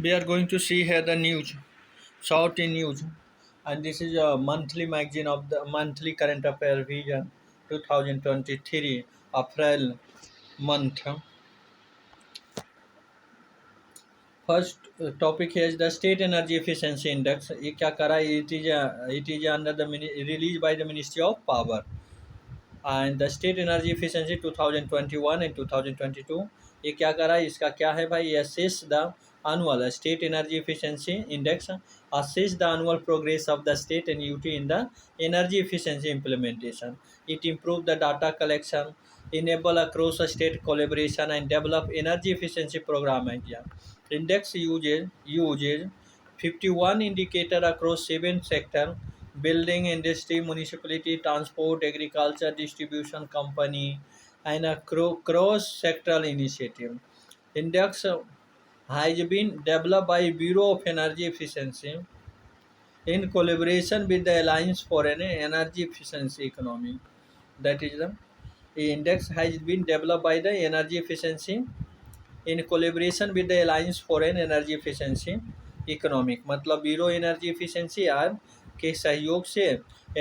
We are going to see here the news, short in news, and this is a monthly magazine of the monthly current affair vision 2023 April month. First topic here is the state energy efficiency index. ये क्या करा है? It is under the released by the Ministry of Power. And the state energy efficiency 2021 and 2022 ये क्या करा है? इसका क्या है भाई? assess the annual state energy efficiency index, assess the annual progress of the state and UT in the energy efficiency implementation. It improve the data collection, enable across state collaboration and develop energy efficiency program idea. Index uses 51 indicator across 7 sector: building, industry, municipality, transport, agriculture, distribution company, and a cross-sectoral initiative. Index has been developed by Bureau of Energy Efficiency in collaboration with the Alliance for an Energy Efficiency Economy. That is the index has been developed by the Energy Efficiency in collaboration with the alliance for an energy efficiency economic, मतलब bureau energy efficiency आर के सहयोग से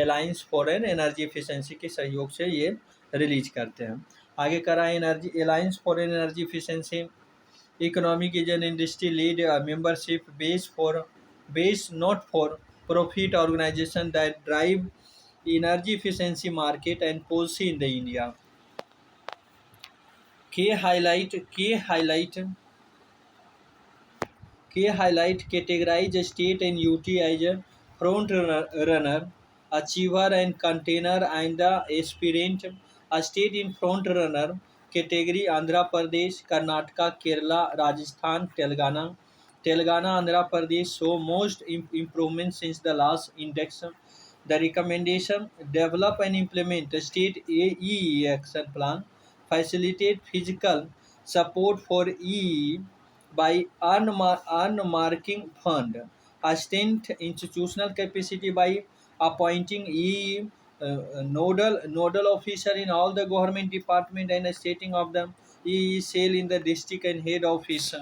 alliance for an energy efficiency के सहयोग से ये release करते हैं. आगे करा energy alliance for an energy efficiency economic is an industry lead membership base not for profit organisation that drive energy efficiency market and policy in the India. K highlight categorize state and UT as a front runner, achiever and container, and the aspirant. A state in front runner category: Andhra Pradesh, Karnataka, Kerala, Rajasthan, Telangana, Andhra Pradesh show most improvement since the last index. The recommendation: develop and implement the state EE action plan, facilitate physical support for EE by unmarking fund, strengthen institutional capacity by appointing EE nodal officer in all the government department and stating of them EE cell in the district and head office.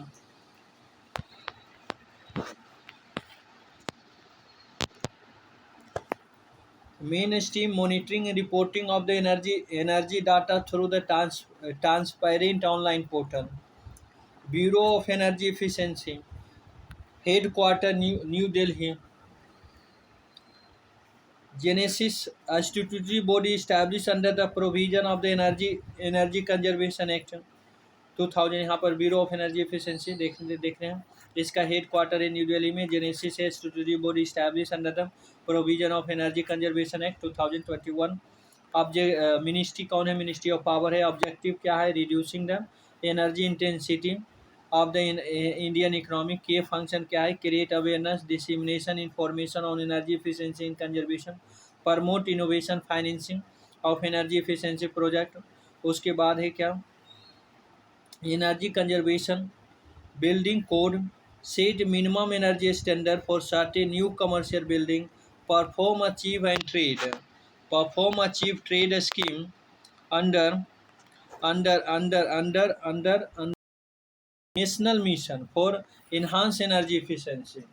Mainstream monitoring and reporting of the energy data through the transparent online portal. Bureau of Energy Efficiency, headquarter New Delhi. Genesis, a statutory body established under the provision of the Energy Conservation Act 2000. यहाँ पर bureau of energy efficiency देख रहे हैं. इसका head quarter है new Delhi में. Genesis है statutory body establish under the provision of energy conservation act 2021. Ministry कौन है? मिनिस्ट्री ऑफ पावर है. ऑब्जेक्टिव क्या है? Reducing the energy intensity of the Indian economy. के फंक्शन क्या है? Create awareness, dissemination information on energy efficiency in conservation, promote innovation, financing of energy efficiency project. उसके बाद है क्या? Energy conservation building code, set minimum energy standard for certain new commercial building, perform achieve trade scheme under national mission for enhanced energy efficiency.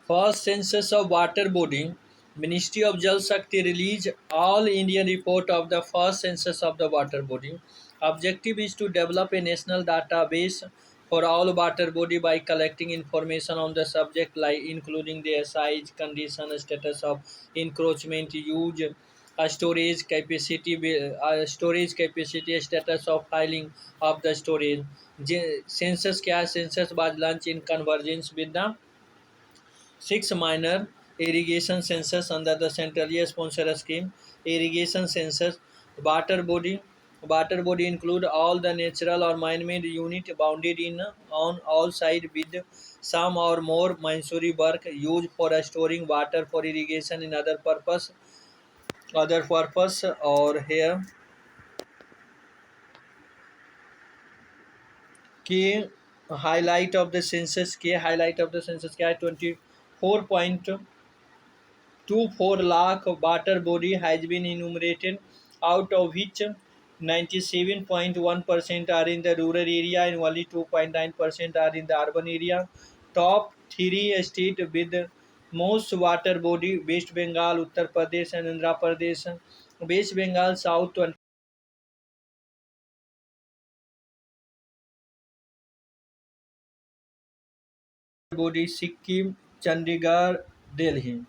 First census of water body, Ministry of Jal Shakti release all Indian report of the first census of the water body. Objective is to develop a national database for all water body by collecting information on the subject, like including their size, condition, status of encroachment, use, storage capacity, status of filing of the storage. Census क्या है? Census was launched in convergence with the 6 minor irrigation census under the centrally sponsored scheme. Irrigation census, water body. Water body include all the natural or man-made unit bounded in on all sides with some or more mansory work used for storing water for irrigation in other purpose. Or here के highlight of the census के highlight of the census क्या है? 24.24 lakh water body has been enumerated, out of which 97.1% are in the rural area and only 2.9% are in the urban area. Top three state with most water body: West Bengal, Uttar Pradesh and Andhra Pradesh. West Bengal south 20 body, Sikkim, Chandigarh, Delhi.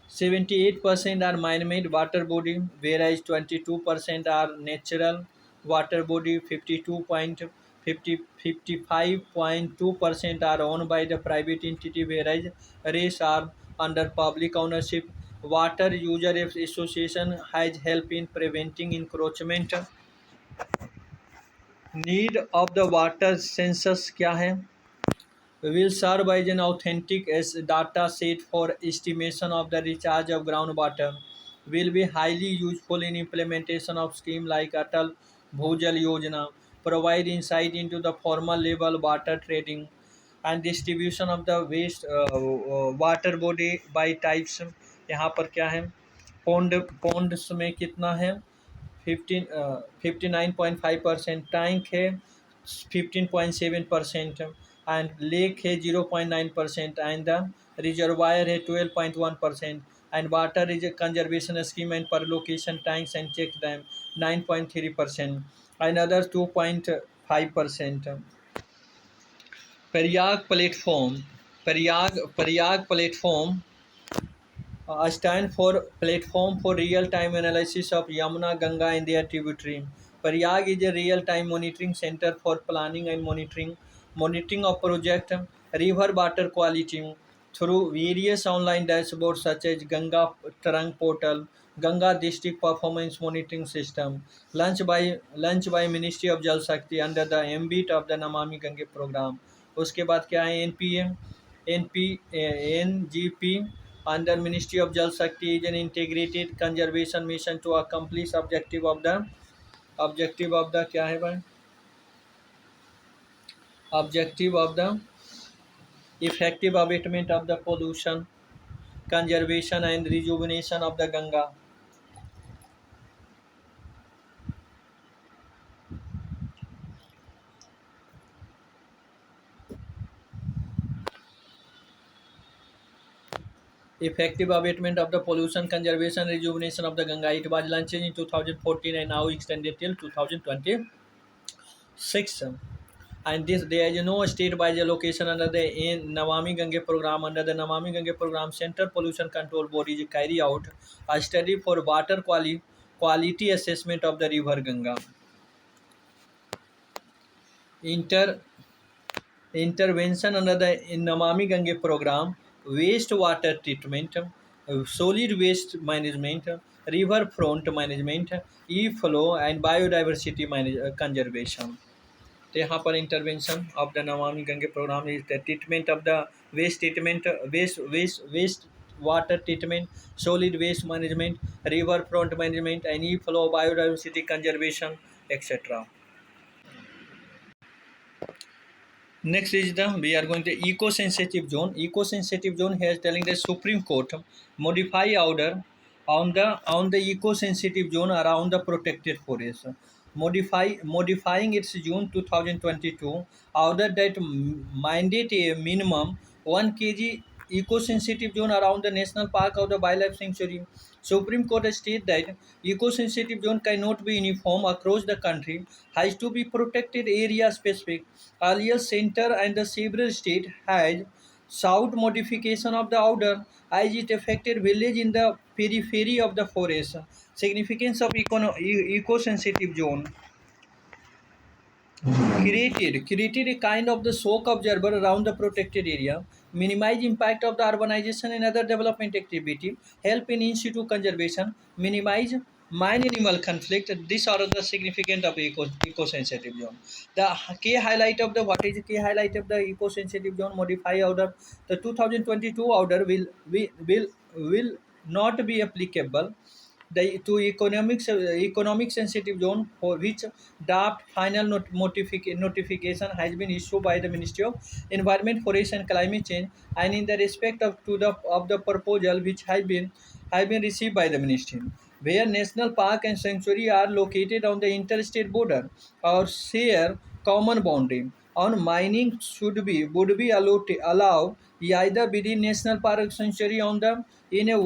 78% are man-made water body, whereas 22% are natural water body. 55.2% are owned by the private entity, whereas rest are under public ownership. Water User Association has helped in preventing encroachment. Need of the water census क्या है? Will serve as an authentic as data set for estimation of the recharge of groundwater. Will be highly useful in implementation of scheme like Atal Bhujal Yojana. Provide insight into the formal level water trading and distribution of the waste water body by types. यहाँ पर क्या है? Pond's में कितना है? 59.5%, tank है 15.7% and lake है 0.9% and the reservoir है 12.1% and water is a conservation scheme and percolation tanks and check dam 9.3% and other 2.5%. Prayag platform stand for Platform for Real-Time Analysis of Yamuna, Ganga and their tributary. Prayag is a real-time monitoring center for planning and monitoring of project river water quality through various online dashboards such as Ganga Tarang Portal, Ganga District Performance Monitoring System, launched by Ministry of Jal Shakti under the ambit of the Namami Gange program. उसके बाद क्या है? NGP under Ministry of Jal Shakti is an integrated conservation mission to accomplish objective of the क्या है भाई? Objective of the effective abatement of the pollution, conservation and rejuvenation of the Ganga. Effective abatement of the pollution, conservation, rejuvenation of the Ganga. It was launched in 2014 and now extended till 2026. And this there is no state-wise allocation under the Namami Gange program. Under the Namami Gange program, Central Pollution Control Board is carry out a study for water quality assessment of the river Ganga. Inter Intervention under the Namami Gange program: wastewater treatment, solid waste management, river front management, e-flow and biodiversity conservation. तो यहाँ पर intervention of the Namami Gange programme is the treatment of the waste water treatment, solid waste management, river front management and e flow, biodiversity conservation etcetera. Next is we are going to eco-sensitive zone. Eco-sensitive zone here is telling the Supreme Court modify order on the eco-sensitive zone around the protected forest. Modifying its June 2022 order that mandate a minimum 1 kg eco-sensitive zone around the national park of the wildlife sanctuary. Supreme Court has stated that eco-sensitive zone cannot be uniform across the country, has to be protected area specific. Earlier, center and the several state has sought modification of the order as it affected village in the periphery of the forest. Significance of eco-sensitive zone. Created a kind of the shock observer around the protected area, minimize impact of the urbanization and other development activity, help in in situ conservation, minimize mine animal conflict. These are the significant of eco-sensitive zone. The key highlight of the what is the key highlight of the eco-sensitive zone modify order? The 2022 order will not be applicable the to economic sensitive zone for which draft final notification has been issued by the Ministry of Environment, Forest and Climate Change, and in the respect of the proposal which has been received by the ministry, where national park and sanctuary are located on the interstate border or share common boundary. On mining would be allowed either within national park sanctuary on the in a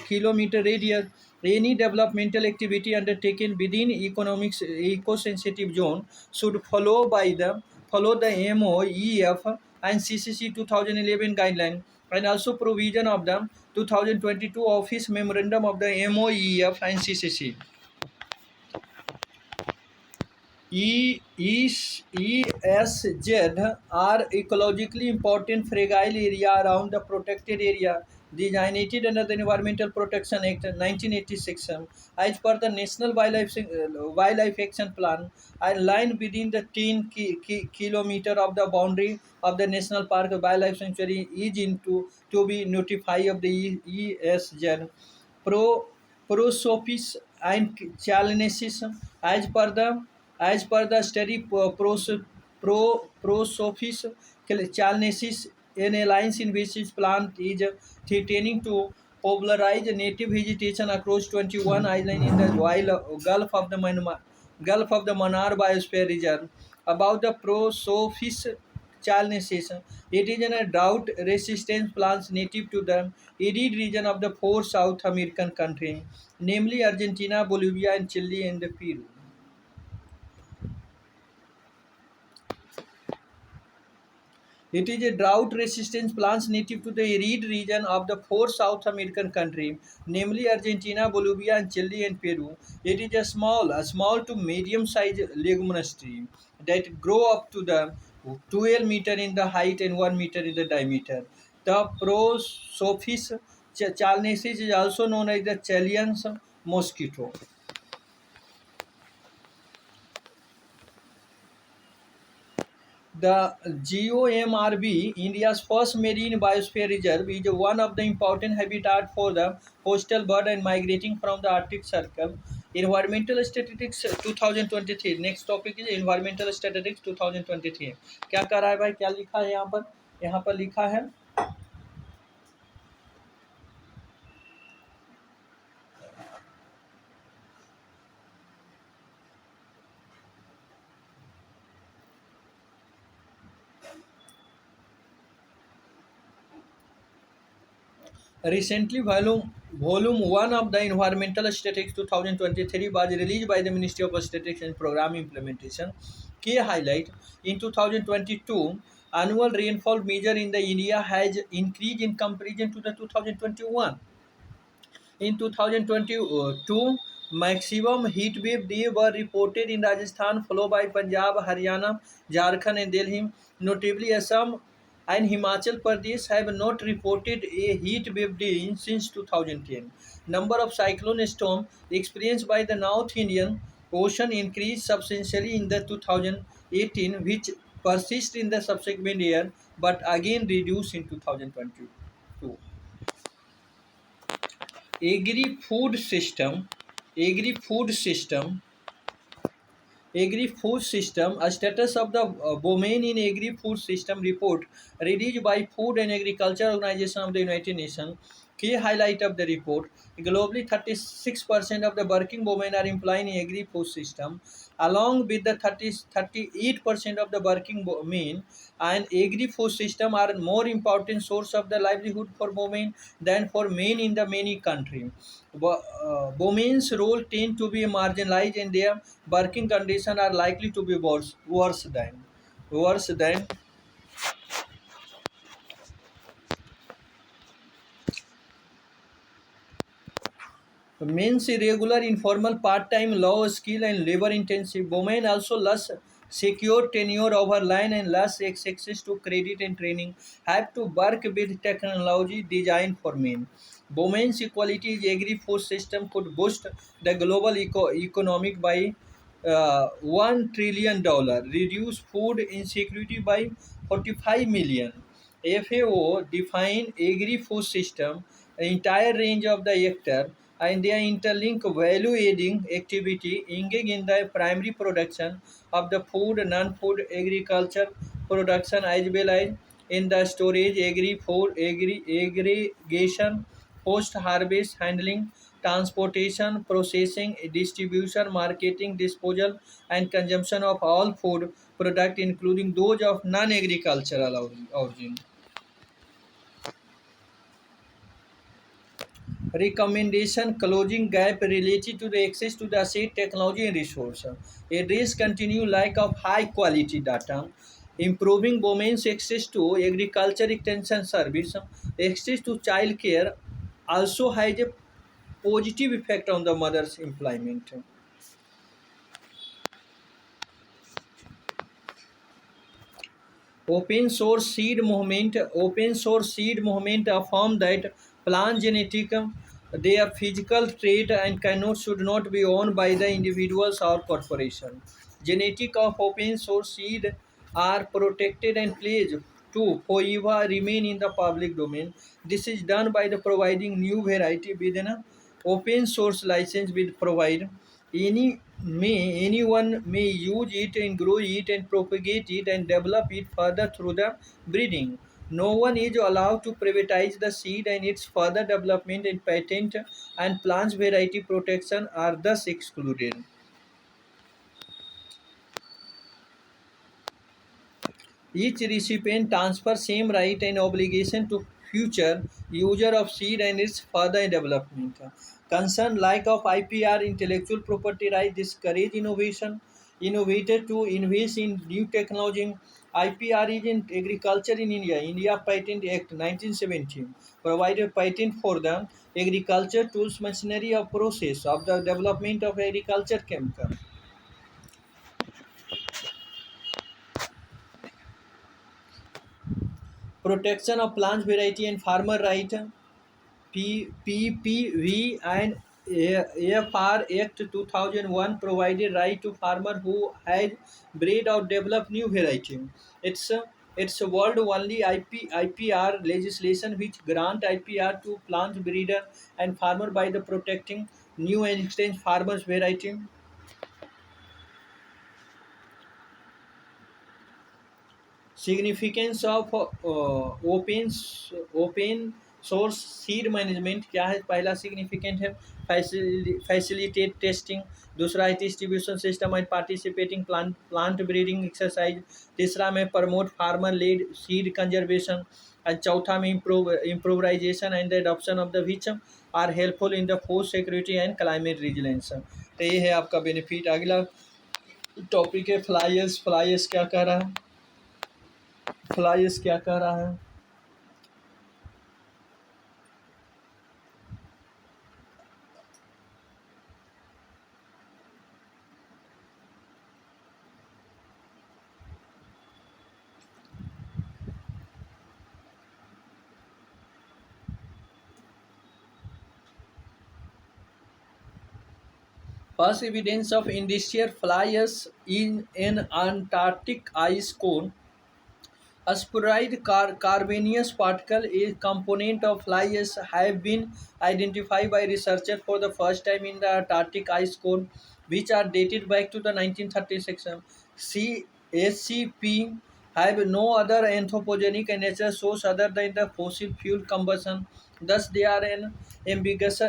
kilometer radius. Any developmental activity undertaken within eco-sensitive zone should follow the MOEF and CCC 2011 guideline, and also provision of the 2022 Office Memorandum of the MOEF and CCC. ESZ are ecologically important fragile area around the protected area designated under the Environmental Protection Act 1986 as per the National Wildlife Action Plan, and lying within the 10 kilometer of the boundary of the National Park Wildlife Sanctuary is into to be notified of the ESZ. Pro Prosopis and Chalnesis as per the study. Prosopis Chalnesis, an alliance in which its plant is threatening to popularize native vegetation across 21 islands in the Gulf of the Mannar Biosphere Reserve. About the Prosopis chalnesis, it is a drought-resistant plant native to the arid region of the four South American countries, namely Argentina, Bolivia, and Chile, and Peru. It is a drought-resistant plant native to the arid region of the four South American countries, namely Argentina, Bolivia, and Chile, and Peru. It is a small to medium-sized leguminous tree that grow up to the 12 meter in the height and 1 meter in the diameter. The Prosopis chalnesis is also known as the Chilean mosquito. The GOMRB, India's first marine biosphere reserve, is one of the important habitat for the coastal bird and migrating from the Arctic Circle. Environmental Statistics 2023. Next topic is Environmental Statistics 2023. क्या कर रहा है भाई, क्या लिखा है यहाँ पर लिखा है recently, volume 1 of the Environmental Statistics 2023 was released by the Ministry of Statistics and Program Implementation. Key highlight: in 2022, annual rainfall measure in the India has increased in comparison to the 2021. In 2022, maximum heat wave day were reported in Rajasthan, followed by Punjab, Haryana, Jharkhand, and Delhi. Notably, Assam and Himachal Pradesh have not reported a heat wave day since 2010. Number of cyclone storms experienced by the North Indian Ocean increased substantially in the 2018, which persist in the subsequent year, but again reduced in 2022. Agri-food system, agri-food system, agri-food system, a status of the domain in agri-food system report released by Food and Agriculture Organization of the United Nations. Key highlight of the report: globally 36% of the working women are employed in agri-food system, along with the 38% of the working men, and agri-food system are more important source of the livelihood for women than for men in the many countries. Women's role tend to be marginalized and their working conditions are likely to be worse than men's irregular, informal, part-time, low skill and labor-intensive. Women also less secure tenure over line and less access to credit and training have to work with technology designed for men. Women's equality is agri-food system could boost the global economic by $1 trillion, reduce food insecurity by 45 million. FAO define agri-food system, an entire range of the actor and they interlink value-adding activity engage in the primary production of the food, non-food agriculture production as well as in the storage, aggregation, post-harvest handling, transportation, processing, distribution, marketing, disposal, and consumption of all food products, including those of non-agricultural origin. Recommendation closing gap related to the access to the asset technology and resource. Address continue lack of high quality data. Improving women's access to agriculture extension service. Access to child care also has a positive effect on the mother's employment. Open source seed movement affirm that plant genetic they are physical trait and cannot should not be owned by the individuals or corporation. Genetic of open source seed are protected and pledged to forever remain in the public domain. This is done by the providing new variety within a open source license will provide anyone may use it and grow it and propagate it and develop it further through the breeding. No one is allowed to privatize the seed and its further development and patent and plants variety protection are thus excluded. Each recipient transfers same right and obligation to future user of seed and its further development. Concern lack of IPR intellectual property right discourage innovation. Innovator to invest in new technology. IPR is in agriculture in India. India Patent Act 1917 provided patent for the agriculture tools machinery of process of the development of agriculture chemical. Protection of plant variety and farmer right. PPV and AFR Act 2001 provided right to farmer who had bred or developed new variety. It's a, it's a world only IPR legislation which grant IPR to plant breeder and farmer by the protecting new and exchange farmers variety. Significance of open source seed management क्या है? पहला significant है facilitate testing, दूसरा है distribution system and participating plant breeding exercise, तीसरा में promote farmer lead seed conservation and चौथा में improvisation and the adoption of the which are helpful in the food security and climate resilience. तो ये है आपका बेनिफिट। अगला टॉपिक है फ्लायर्स। फ्लायर्स क्या कह रहा है? फ्लाइस क्या कह रहा है? First evidence of industrial flyers in an Antarctic ice cone. A sporide carbonous particle, a component of fly ash, have been identified by researchers for the first time in the Antarctic ice cone, which are dated back to the 1936. SCP have no other anthropogenic and natural source other than the fossil fuel combustion. Thus, they are an ambiguous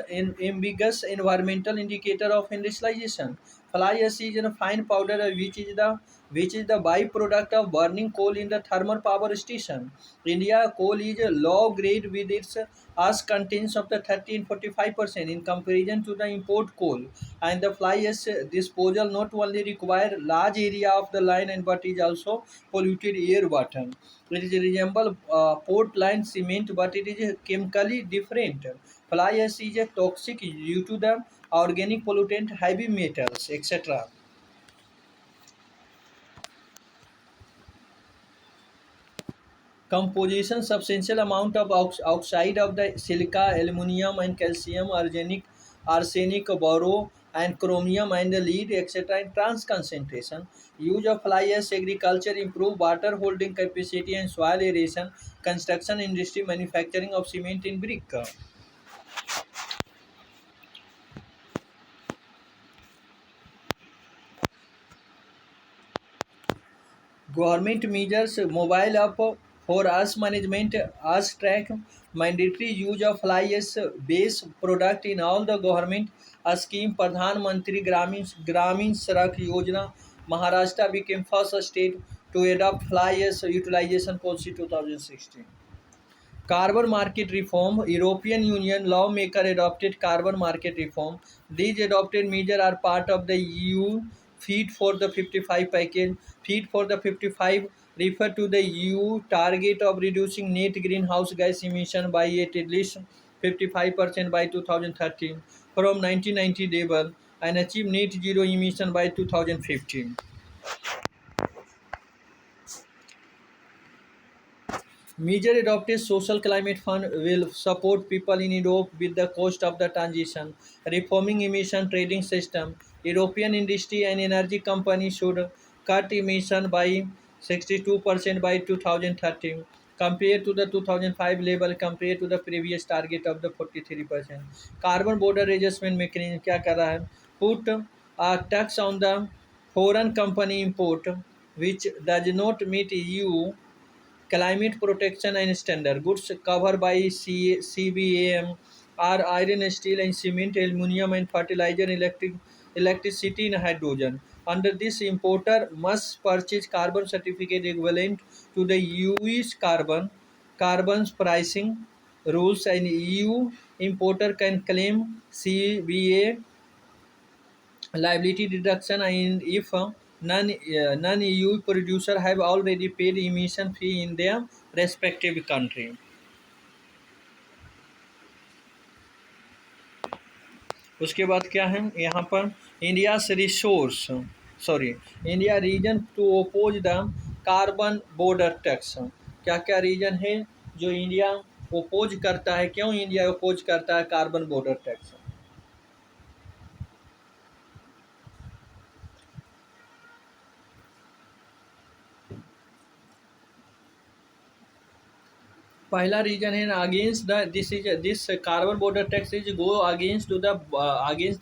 environmental indicator of industrialization. Fly ash is a fine powder which is the byproduct of burning coal in the thermal power station. India coal is a low grade with its ash contains of the 30 and 45% in comparison to the import coal. And the fly ash disposal not only require large area of the line and but is also polluted air water. It is resemble Portland cement, but it is chemically different. Fly ash is a toxic due to the organic pollutant, heavy metals, etc. Composition substantial amount of oxide of the silica, aluminum and calcium, arsenic, boro and chromium and lead etc. in trans concentration. Use of fly ash agriculture improve water holding capacity and soil aeration. Construction industry manufacturing of cement in brick. Government measures mobile app for us management us track mandatory use of fly as base product in all the government scheme. Pradhan Mantri Gramin Sarak Yojana. Maharashtra became first state to adopt fly as utilization policy 2016. Carbon market reform. European Union lawmaker adopted carbon market reform. These adopted measures are part of the EU Feed for the 55 package. Feed for the 55 refer to the EU target of reducing net greenhouse gas emission by at least 55% by 2030 from 1990 level and achieve net zero emission by 2015. Measure adopted social climate fund will support people in Europe with the cost of the transition. Reforming emission trading system. European industry and energy companies should cut emission by 62% by 2030 compared to the 2005 level compared to the previous target of the 43%. Carbon border adjustment mechanism क्या कर रहा है? Put a tax on the foreign company import which does not meet EU climate protection and standard. Goods covered by CBAM are iron, steel, and cement, aluminum, and fertilizer, electricity, and hydrogen. Under this, importer must purchase carbon certificate equivalent to the EU's carbon pricing rules, and EU importer can claim CBA liability deduction and if non-EU producer have already paid emission fee in their respective country. उसके बाद क्या है यहाँ पर India resource sorry India reason to oppose the carbon border tax. क्या क्या reason है जो इंडिया ओपोज करता है, क्यों इंडिया ओपोज करता है कार्बन बॉर्डर टैक्स? पहला रीजन है against the this carbon border tax is go against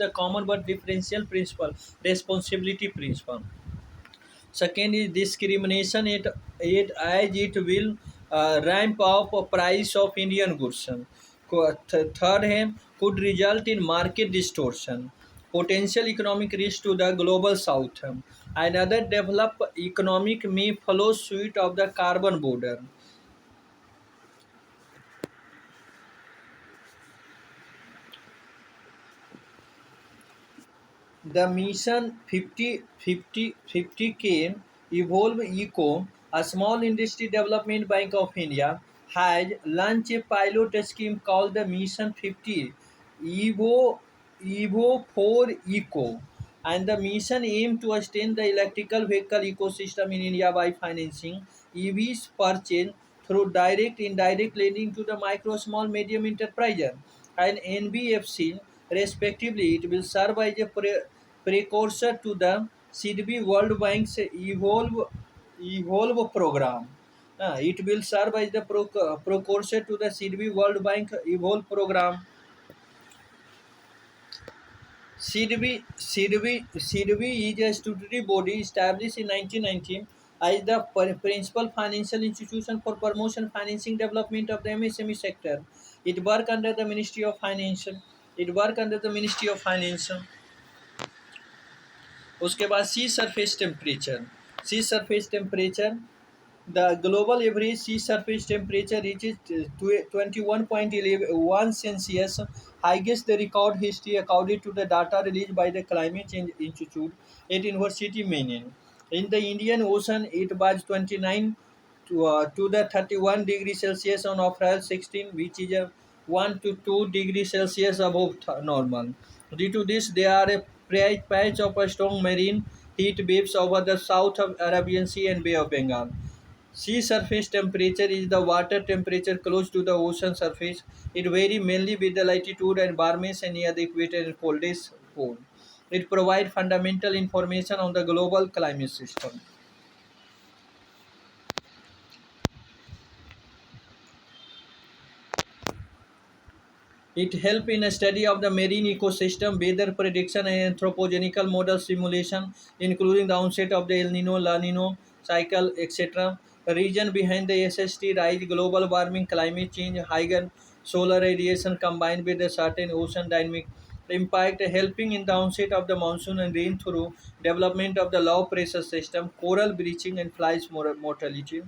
the common but differential principle responsibility principle. Second is discrimination it as it will ramp up price of Indian goods. Third है could result in market distortion, potential economic risk to the global south. Another developed economic may follow suit of the carbon border. The mission 50K Evolve Eco, a small industry development bank of India, has launched a pilot scheme called the Mission 50 Evo for Eco. And the mission aims to extend the electrical vehicle ecosystem in India by financing EVs purchase through direct indirect lending to the micro, small, medium enterprises and NBFC respectively. It will serve as a precursor to the SIDBI World Bank's Evolve program. It will serve as the precursor to the SIDBI World Bank Evolve program. SIDBI is a statutory body established in 1919 as the principal financial institution for promotion, financing, development of the MSME sector. It work under the Ministry of Finance. It work under the Ministry of Finance. उसके बाद sea surface temperature the global average sea surface temperature reaches 21.11 Celsius, highest the record history according to the data released by the Climate Change Institute at University Menin. In the Indian Ocean, it was 29 to the 31 degrees Celsius on April 16, which is a 1 to 2 degrees Celsius above normal. Due to this, there are a patch of a strong marine heat waves over the South of Arabian Sea and Bay of Bengal. Sea surface temperature is the water temperature close to the ocean surface. It varies mainly with the latitude and warmest and near the equator and coldest pole. It provides fundamental information on the global climate system. It helps in a study of the marine ecosystem, weather prediction, and anthropogenical model simulation, including the onset of the El Nino, La Nino, cycle, etc. Reason behind the SST rise: global warming, climate change, higher solar radiation combined with a certain ocean dynamic impact, helping in the onset of the monsoon and rain through development of the low pressure system, coral bleaching, and flies mortality.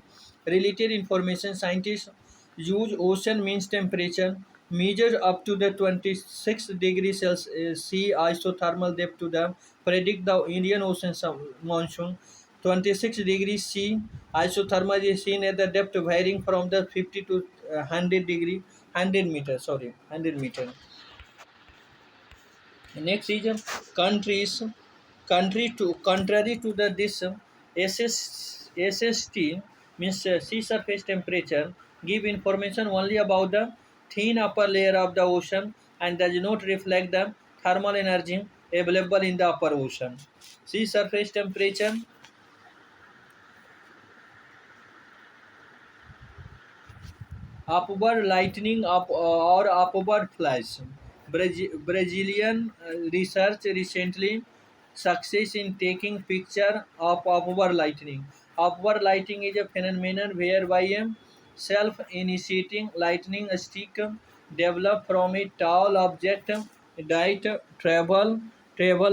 Related information: scientists use ocean mean temperature measures up to the 26 degrees Celsius sea isothermal depth to the predict the Indian Ocean monsoon. 26 degrees C isothermal is seen at the depth varying from the 50 to 100 degree 100 meter, sorry, 100 meter. Next is countries. Contrary to the this SST means sea surface temperature give information only about the thin upper layer of the ocean and does not reflect the thermal energy available in the upper ocean. Sea surface temperature, upward lightning up or upward flash. Brazilian research recently success in taking picture of upward lightning. Upward lightning is a phenomenon whereby a self-initiating lightning streak develop from a tall object that travel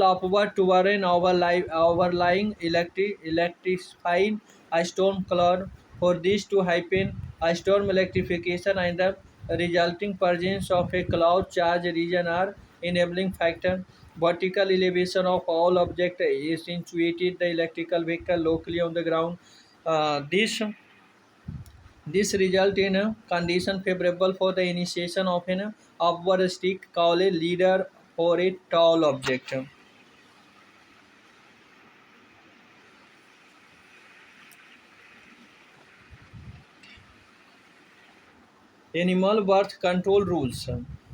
upward toward an overlying electrified a storm cloud. For this to happen, a storm electrification and the resulting presence of a cloud charge region are enabling factor. Vertical elevation of all objects accentuated the electrical vehicle locally on the ground. This result in a condition favorable for the initiation of an upward stick called a leader for a tall object. Animal birth control rules.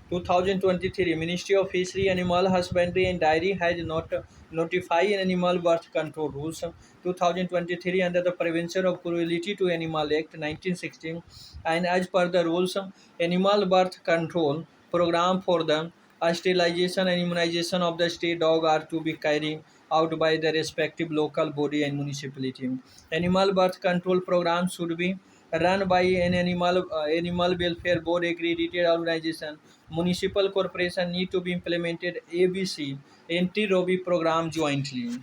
2023 Ministry of Fishery, Animal Husbandry and Dairy has not notified animal birth control rules. 2023 under the Prevention of Cruelty to Animal Act 1916, and as per the rules, animal birth control program for the sterilization and immunization of the stray dog are to be carried out by the respective local body and municipality. Animal birth control program should be run by an animal welfare board accredited organization. Municipal corporation need to be implemented ABC anti-Robbie program jointly.